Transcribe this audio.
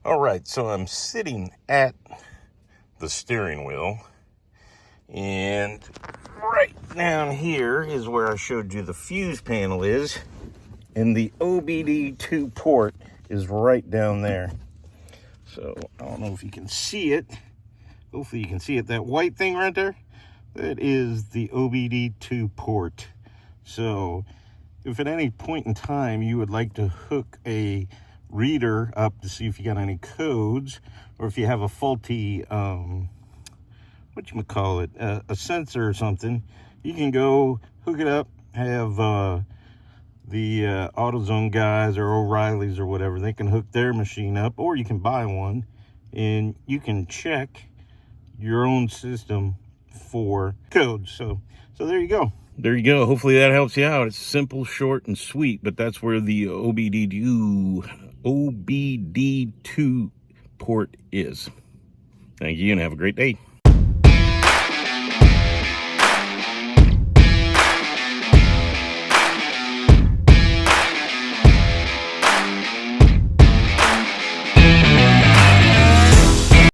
All right, so I'm sitting at the steering wheel, and right down here is where I showed you the fuse panel is, and the OBD2 port is right down there. So I don't know if you can see it. Hopefully you can see it. That white thing right there, that is the OBD2 port. So if at any point in time you would like to hook a reader up to see if you got any codes, or if you have a faulty a sensor or something, you can go hook it up, have the AutoZone guys or O'Reilly's or whatever, they can hook their machine up, or you can buy one and you can check your own system for codes. So there you go. There you go. Hopefully that helps you out. It's simple, short, and sweet, but that's where the OBD2 port is. Thank you, and have a great day.